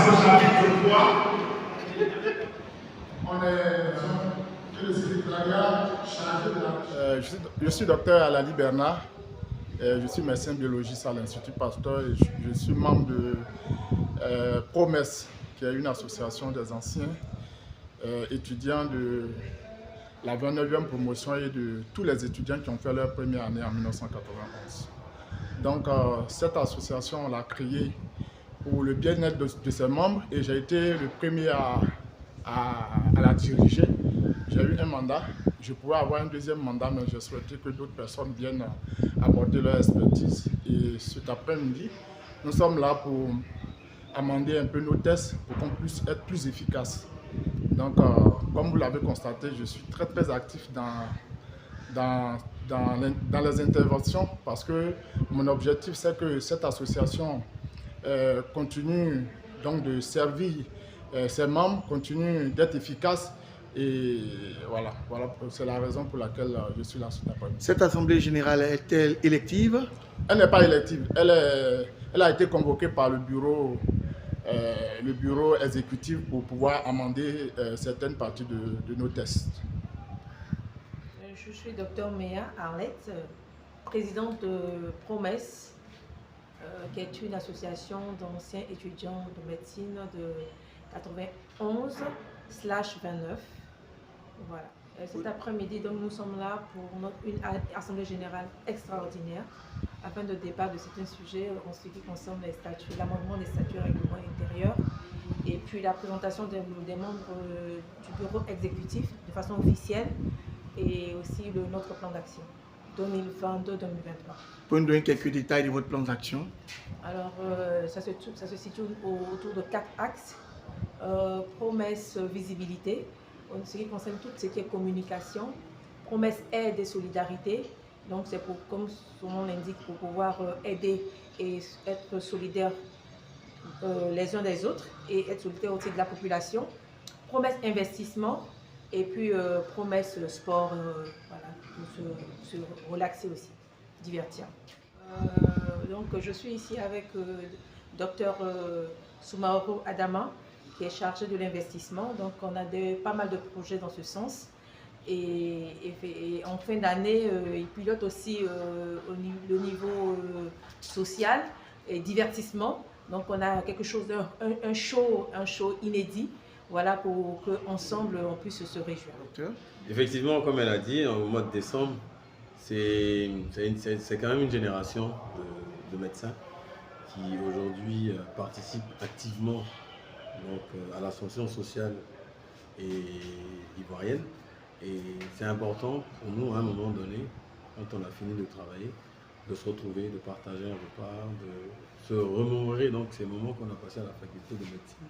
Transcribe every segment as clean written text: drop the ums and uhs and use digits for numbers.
ce chapitre 3. On est le secrétariat chargé de la... Je suis docteur Alali Bernard. Je suis médecin biologiste à l'Institut Pasteur et je suis membre de Promesse, qui est une association des anciens étudiants de la 29e promotion et de tous les étudiants qui ont fait leur première année en 1991. Donc cette association, on l'a créée pour le bien-être de ses membres et j'ai été le premier à la diriger. J'ai eu un mandat, je pouvais avoir un deuxième mandat, mais j'ai souhaité que d'autres personnes viennent apporter leur expertise. Et cet après-midi, nous sommes là pour amender un peu nos tests pour qu'on puisse être plus efficaces. Donc, comme vous l'avez constaté, je suis très actif dans les interventions parce que mon objectif, c'est que cette association continue donc de servir ses membres, continue d'être efficace. Et voilà c'est la raison pour laquelle je suis là cet après-midi. Cette assemblée générale est-elle élective? Elle n'est pas élective, elle a été convoquée par le bureau exécutif pour pouvoir amender certaines parties de nos tests. Je suis Dr Méa Arlette, présidente de Promesse, qui est une association d'anciens étudiants de médecine de 91/29. Voilà. Cet après-midi, donc, nous sommes là pour une assemblée générale extraordinaire afin de débattre de certains sujets en ce qui concerne les statuts, l'amendement des statuts règlement intérieur et puis la présentation des membres du bureau exécutif de façon officielle et aussi notre plan d'action 2022-2023. Pouvez-vous nous donner quelques détails de votre plan d'action? Alors, ça se situe autour de 4 axes. Promesse visibilité, en ce qui concerne tout ce qui est communication. Promesse aide et solidarité, donc c'est pour, comme son nom l'indique, pour pouvoir aider et être solidaires les uns des autres et être solidaires aussi de la population. Promesse investissement et puis promesse sport, voilà, pour se relaxer aussi, divertir. Donc je suis ici avec Dr Soumaoro Adama, qui est chargé de l'investissement. Donc on a pas mal de projets dans ce sens. Et en fin d'année, il pilote aussi le niveau social et divertissement. Donc on a quelque chose, un show inédit, voilà, pour qu'ensemble on puisse se réjouir. Effectivement, comme elle a dit, au mois de décembre, c'est quand même une génération de médecins qui aujourd'hui participent activement à l'ascension sociale et ivoirienne. Et c'est important pour nous, à un moment donné, quand on a fini de travailler, de se retrouver, de partager un repas, de se remémorer donc ces moments qu'on a passés à la faculté de médecine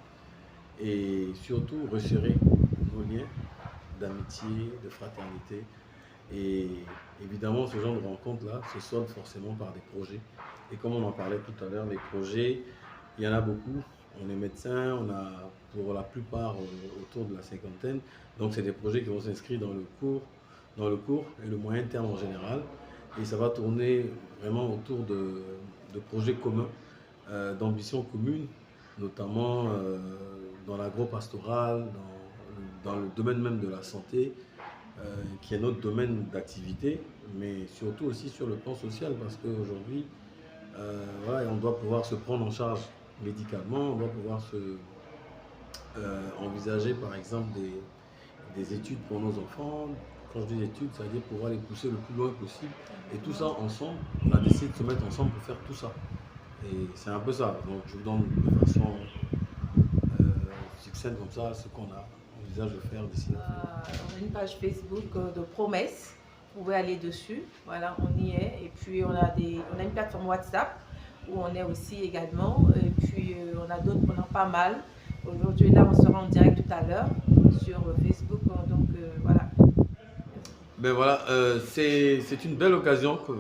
et surtout resserrer nos liens d'amitié, de fraternité. Et évidemment, ce genre de rencontres-là se solde forcément par des projets. Et comme on en parlait tout à l'heure, les projets, il y en a beaucoup. On est médecin, on a pour la plupart autour de la cinquantaine. Donc c'est des projets qui vont s'inscrire dans le court et le moyen terme en général. Et ça va tourner vraiment autour de projets communs, d'ambitions communes, notamment dans l'agro-pastoral, dans le domaine même de la santé, qui est notre domaine d'activité, mais surtout aussi sur le plan social, parce qu'aujourd'hui, voilà, on doit pouvoir se prendre en charge médicalement, on doit pouvoir envisager par exemple des études pour nos enfants. Quand je dis études, ça veut dire pouvoir les pousser le plus loin possible. Et tout ça ensemble, on a décidé de se mettre ensemble pour faire tout ça. Et c'est un peu ça. Donc je vous donne de façon succincte comme ça ce qu'on envisage de faire d'ici là. On a une page Facebook de Promesse. Vous pouvez aller dessus. Voilà, on y est. Et puis on a une plateforme WhatsApp où on est aussi également. Et puis on a d'autres, on a pas mal. Aujourd'hui, là, on sera en direct tout à l'heure sur Facebook. Donc voilà. Ben voilà, c'est une belle occasion que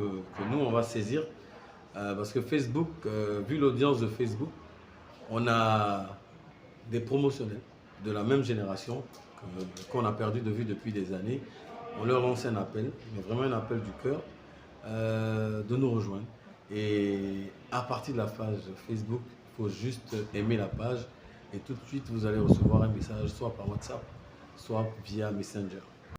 nous, on va saisir. Parce que Facebook, vu l'audience de Facebook, on a des promotionnels de la même génération qu'on a perdu de vue depuis des années. On leur lance un appel, mais vraiment un appel du cœur, de nous rejoindre. Et à partir de la page Facebook, il faut juste aimer la page et tout de suite vous allez recevoir un message soit par WhatsApp, soit via Messenger.